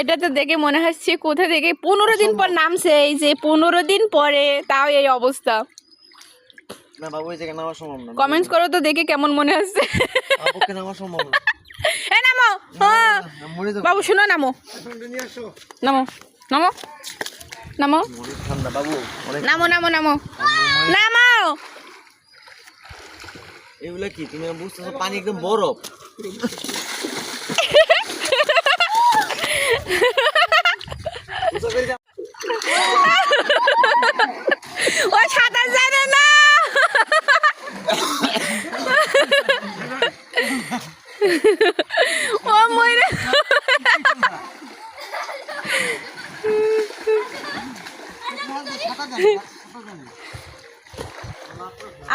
এটা তো দেখে মনে হচ্ছে কোথা থেকে 15 দিন পর নামছে, এই যে 15 দিন পরে তাও এই অবস্থা। না বাবু এই জায়গায় নামা সম্ভব না। কমেন্টস করো তো দেখে কেমন মনে হচ্ছে। বাবুকে নামা সম্ভব না। এ নামো, বাবু শুনো, নামো নামো নামো নামো ঠান্ডা বাবু, নামো নামো নামো নামো। এগুলা কি তুমি বুঝতেছো? পানি একদম বরফ। ও সাঁতার জানে না। ও মরে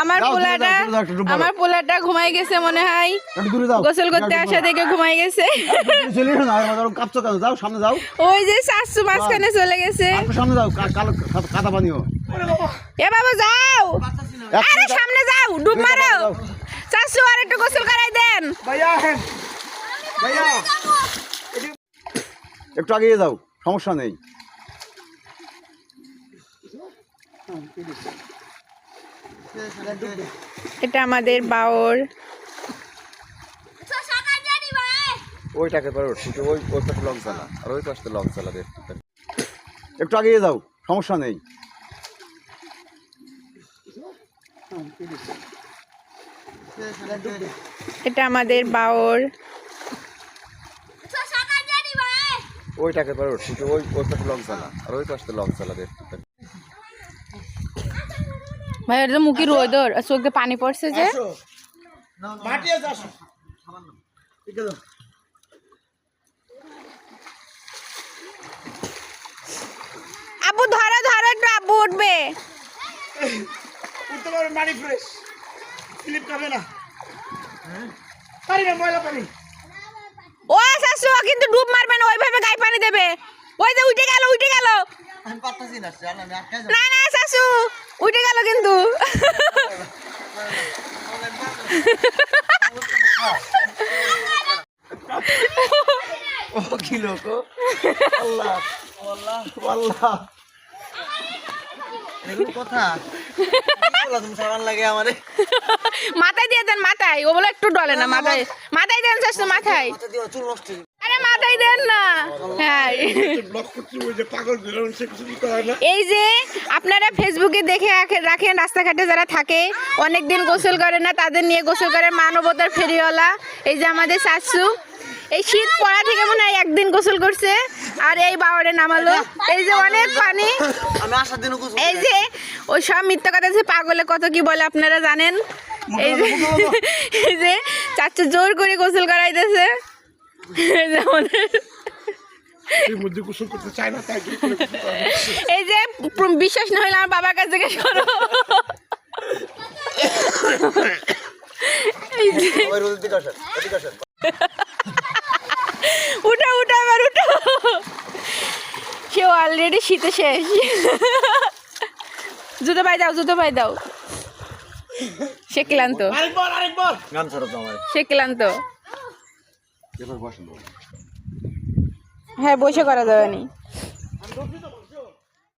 আমার পোলাটা ঘুমাই গেছে মনে হয়, গোসল করতে আসা থেকে ঘুমাই গেছে। ওই যে শাশু মাঝখানে চলে গেছে। এ বাবা যাও, আরে সামনে যাও, ডুব মারো। শাশু আর একটু গোসল করাই দেন। একটু আগে যাও, সমস্যা নেই। এটা আমাদের বাওর। ওইটাকে পারো, ওই পাশে লং চালা, আর ওই পাশে লং চালা। একটু আগে যাও, সমস্যা নেই। এটা আমাদের বাওর। ওইটাকে পারো, ওই পাশে লং চালা, আর ওই পাশে লং চালা। ভাই এটা মুখে রোদর, চোখে পানি পড়ছে যে। আব্বু ধরো ধরো, একটু আব্বু উঠবে। ও শাশু কিন্তু ডুব মারবে না, ওইভাবে গায়ে পানি দেবে। ওই যে উঠে গেল, উঠে গেল। না না শাশু উঠে গেল কিন্তু। কি লোক, আল্লাহ আল্লাহ আল্লাহ, এগুলো কথা তুমি সাবান লাগে আমারে মাথায় দিয়ে দেন, মাথায়। ও বলে একটু ডলে না, মাথায় মাথায় দেন শাশু, মাথায়। চুল নষ্ট। আরে মাথায় দেন না। হ্যাঁ, এই যে আপনারা ফেসবুকে দেখে রাখেন, রাস্তাঘাটে যারা থাকে অনেকদিন গোসল করে না, তাদের নিয়ে গোসল করে মানবতার ফেরিওয়ালা। এই যে আমাদের শাশু এই শীত পড়া থেকে মনে হয় একদিন গোসল করছে, আর এই বাওয়ারে নামালো। এই যে অনেক পানি, এই যে ওই সব মিথ্যা কথা আছে, পাগলে কত কি বলে আপনারা জানেন। এই যে চাচু জোর করে গোসল করাইতেছে। এই যে বিশ্বাস না হলে আমার বাবার কাছ থেকে করো। উঠো উঠো আবার উঠো, কেউ অলরেডি শীতে শেষ। জুতো পাই দাও, জুতো পাই দাও। সে ক্লান্ত, সে ক্লান্ত। হ্যাঁ বসে করা যাবে নি।